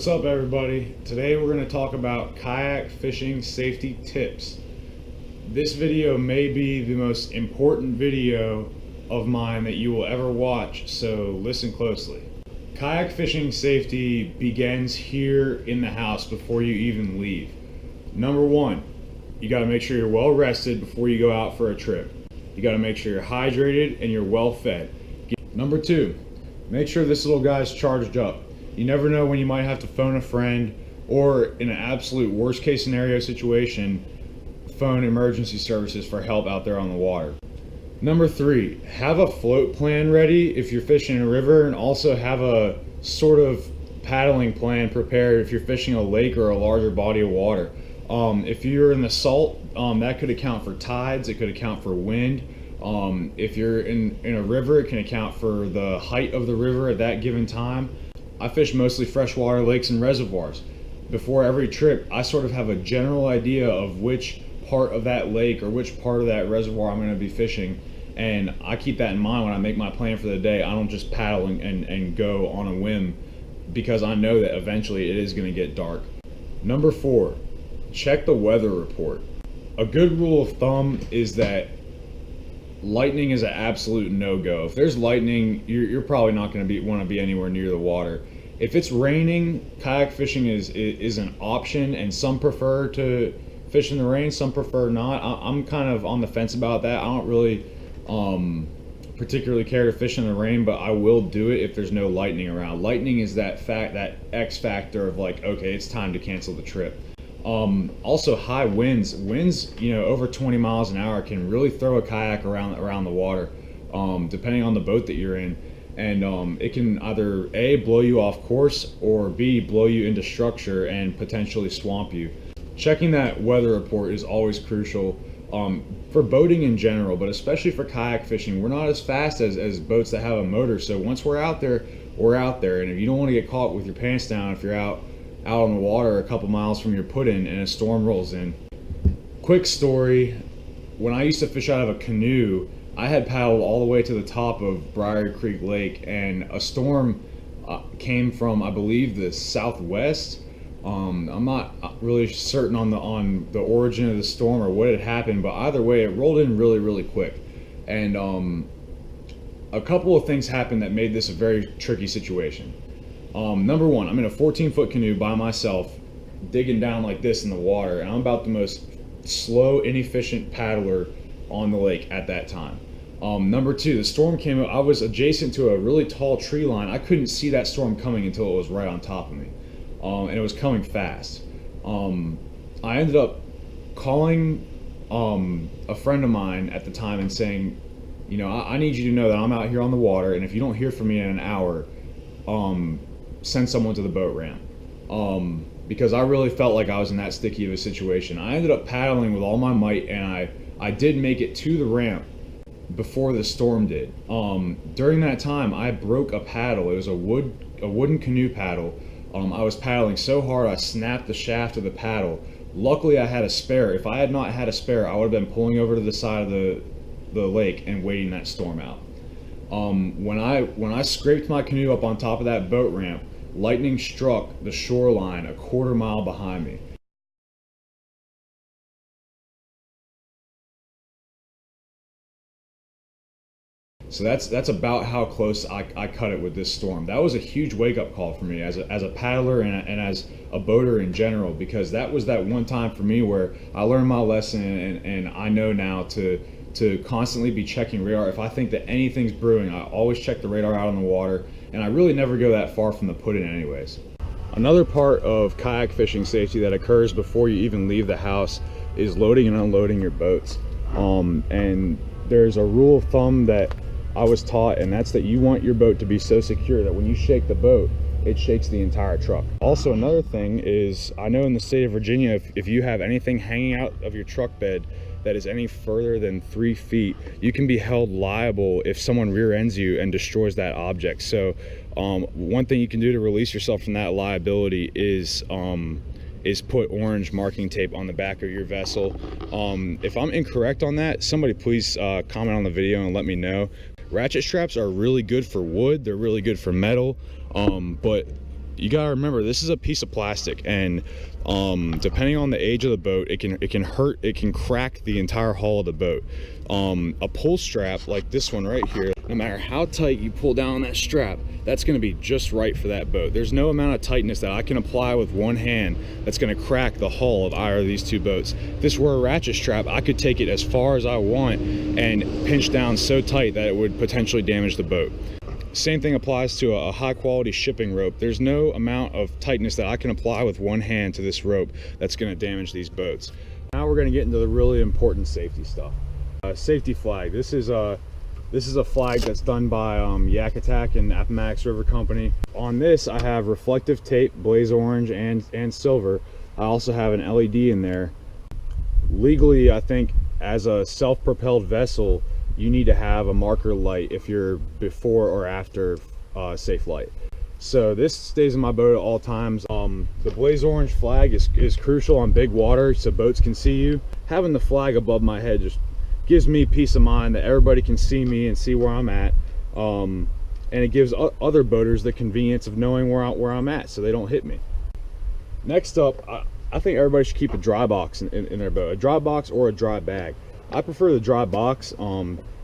What's up, everybody? Today we're going to talk about kayak fishing safety tips. This video may be the most important video of mine that you will ever watch, so listen closely. Kayak fishing safety begins here in the house before you even leave. Number one, you got to make sure you're well rested before you go out for a trip. You got to make sure you're hydrated and you're well fed. Number two, make sure this little guy's charged up. You never know when you might have to phone a friend, or in an absolute worst case scenario situation, phone emergency services for help out there on the water. Number three, have a float plan ready if you're fishing in a river, and also have a sort of paddling plan prepared if you're fishing a lake or a larger body of water. If you're in the salt, that could account for tides, it could account for wind. If you're in a river, it can account for the height of the river at that given time. I fish mostly freshwater lakes and reservoirs. Before every trip, I sort of have a general idea of which part of that lake or which part of that reservoir I'm going to be fishing, and I keep that in mind when I make my plan for the day. I don't just paddle and go on a whim, because I know that eventually it is going to get dark. Number four, check the weather report. A good rule of thumb is that lightning is an absolute no-go. If there's lightning, you're probably not going to want to be anywhere near the water. If it's raining, kayak fishing is an option, and some prefer to fish in the rain, some prefer not. I'm kind of on the fence about that. I don't really particularly care to fish in the rain, but I will do it if there's no lightning around. Lightning is that X factor of like, okay, it's time to cancel the trip. Also high winds, over 20 miles an hour can really throw a kayak around the water, depending on the boat that you're in, and it can either A, blow you off course, or B, blow you into structure and potentially swamp you. Checking that weather report is always crucial for boating in general, but especially for kayak fishing. We're not as fast as boats that have a motor, so once we're out there, and if you don't want to get caught with your pants down if you're out on the water a couple miles from your put-in and a storm rolls in. Quick story, when I used to fish out of a canoe, I had paddled all the way to the top of Briar Creek Lake, and a storm came from, I believe, the southwest. I'm not really certain on the origin of the storm or what had happened, but either way it rolled in really quick, and a couple of things happened that made this a very tricky situation. Number one, I'm in a 14-foot canoe by myself, digging down like this in the water, and I'm about the most slow, inefficient paddler on the lake at that time. Number two, the storm came up. I was adjacent to a really tall tree line. I couldn't see that storm coming until it was right on top of me, and it was coming fast. I ended up calling a friend of mine at the time and saying, I need you to know that I'm out here on the water, and if you don't hear from me in an hour, send someone to the boat ramp, because I really felt like I was in that sticky of a situation. I ended up paddling with all my might, and I did make it to the ramp before the storm did. During that time, I broke a paddle. It was a wooden canoe paddle. I was paddling so hard I snapped the shaft of the paddle. Luckily, I had a spare. If I had not had a spare, I would have been pulling over to the side of the lake and waiting that storm out. When I scraped my canoe up on top of that boat ramp, lightning struck the shoreline a quarter mile behind me. So that's about how close I cut it with this storm. That was a huge wake-up call for me as a paddler and as a boater in general, because that was that one time for me where I learned my lesson, and I know now to constantly be checking radar. If I think that anything's brewing, I always check the radar out on the water, and I really never go that far from the put-in anyways. Another part of kayak fishing safety that occurs before you even leave the house is loading and unloading your boats. And there's a rule of thumb that I was taught, and that's that you want your boat to be so secure that when you shake the boat, it shakes the entire truck. Also, another thing is, I know in the state of Virginia, if you have anything hanging out of your truck bed that is any further than 3 feet, you can be held liable if someone rear ends you and destroys that object. So one thing you can do to release yourself from that liability is put orange marking tape on the back of your vessel. If I'm incorrect on that, somebody please comment on the video and let me know. Ratchet straps are really good for wood, they're really good for metal, but you gotta remember, this is a piece of plastic, and depending on the age of the boat, it can crack the entire hull of the boat. A pull strap like this one right here, no matter how tight you pull down that strap, that's going to be just right for that boat. There's no amount of tightness that I can apply with one hand that's going to crack the hull of either of these two boats. If this were a ratchet strap, I could take it as far as I want and pinch down so tight that it would potentially damage the boat. Same thing applies to a high quality shipping rope. There's no amount of tightness that I can apply with one hand to this rope that's going to damage these boats. Now we're going to get into the really important safety stuff. Safety flag. This is a flag that's done by Yak Attack and Appomattox River Company. On this I have reflective tape, blaze orange and silver. I also have an LED in there. Legally, I think as a self-propelled vessel, you need to have a marker light if you're before or after safe light. So this stays in my boat at all times. The blaze orange flag is crucial on big water so boats can see you. Having the flag above my head just gives me peace of mind that everybody can see me and see where I'm at, and it gives other boaters the convenience of knowing where I'm at so they don't hit me. Next up, I think everybody should keep a dry box in their boat, a dry box or a dry bag. I prefer the dry box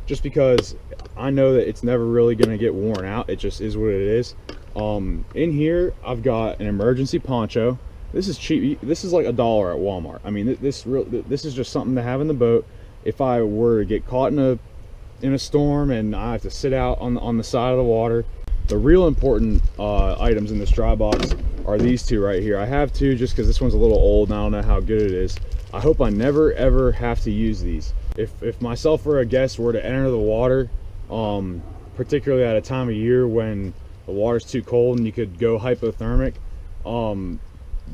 just because I know that it's never really going to get worn out. It just is what it is. In here I've got an emergency poncho. This is cheap. This is like $1 at Walmart. I mean, this is just something to have in the boat if I were to get caught in a storm and I have to sit out on the side of the water. The real important items in this dry box are these two right here. I have two just because this one's a little old and I don't know how good it is. I hope I never ever have to use these. If myself or a guest were to enter the water, particularly at a time of year when the water's too cold and you could go hypothermic,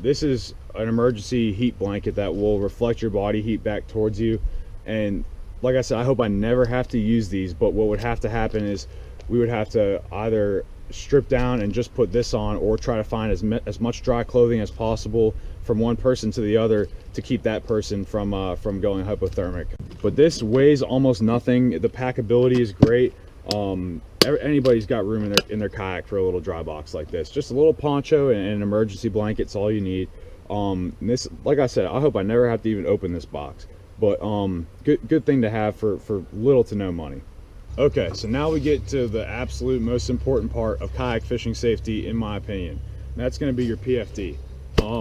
this is an emergency heat blanket that will reflect your body heat back towards you. And like I said, I hope I never have to use these, but what would have to happen is we would have to either strip down and just put this on, or try to find as much dry clothing as possible from one person to the other to keep that person from going hypothermic. But this weighs almost nothing. The packability is great. Anybody's got room in their kayak for a little dry box like this. Just a little poncho and an emergency blanket's all you need. This, like I said, I hope I never have to even open this box. But good thing to have for little to no money. Okay, so now we get to the absolute most important part of kayak fishing safety, in my opinion. And that's going to be your PFD.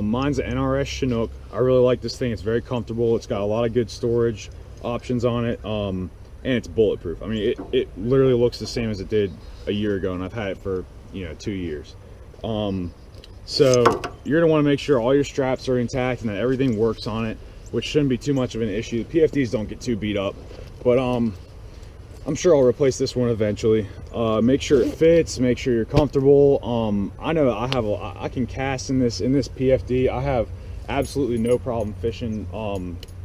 Mine's an NRS Chinook. I really like this thing. It's very comfortable. It's got a lot of good storage options on it, and it's bulletproof. I mean, it literally looks the same as it did a year ago, and I've had it for 2 years. So you're going to want to make sure all your straps are intact and that everything works on it, which shouldn't be too much of an issue. The PFDs don't get too beat up, but I'm sure I'll replace this one eventually. Make sure it fits, make sure you're comfortable. I know I can cast in this PFD. I have absolutely no problem fishing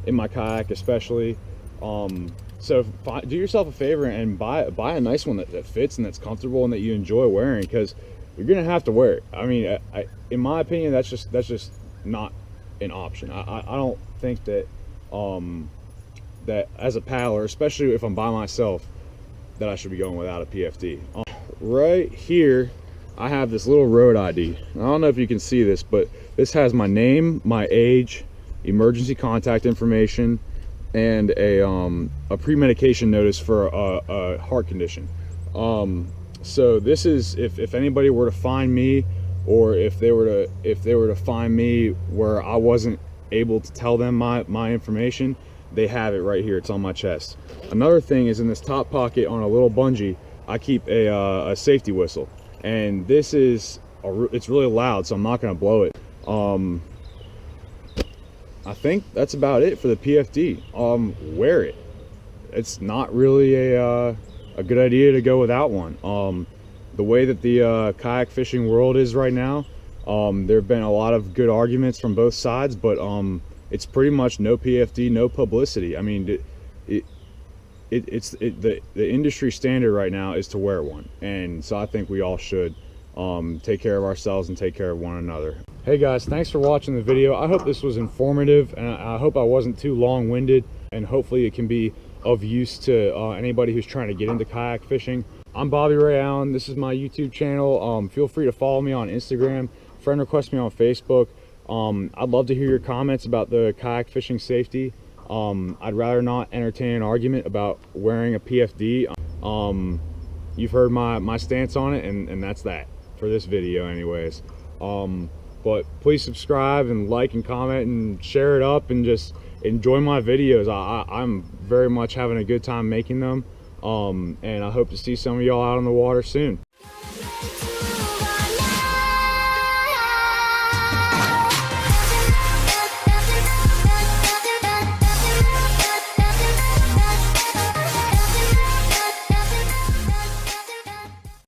in my kayak, especially. So do yourself a favor and buy a nice one that fits and that's comfortable and that you enjoy wearing, because you're gonna have to wear it. I mean, in my opinion, that's just not an option. I don't think that that as a paddler, especially if I'm by myself, that I should be going without a PFD. Right here I have this little road ID. I don't know if you can see this, but this has my name, my age, emergency contact information, and a pre-medication notice for a heart condition. So this is if anybody were to find me, or if they were to find me where I wasn't able to tell them my information, they have it right here. It's on my chest. Another thing is, in this top pocket on a little bungee, I keep a safety whistle, and this is it's really loud, so I'm not going to blow it. I think that's about it for the PFD. Wear it. It's not really a good idea to go without one. The way that the kayak fishing world is right now, there have been a lot of good arguments from both sides, but it's pretty much no PFD, no publicity. I mean, the industry standard right now is to wear one, and so I think we all should take care of ourselves and take care of one another. Hey guys, thanks for watching the video. I hope this was informative, and I hope I wasn't too long-winded, and hopefully it can be of use to anybody who's trying to get into kayak fishing. I'm Bobby Ray Allen. This is my YouTube channel. Feel free to follow me on Instagram. friend request me on Facebook. I'd love to hear your comments about the kayak fishing safety. I'd rather not entertain an argument about wearing a PFD. You've heard my stance on it, and that's that for this video anyways. But please subscribe and like and comment and share it up and just enjoy my videos. I'm very much having a good time making them, and I hope to see some of y'all out on the water soon.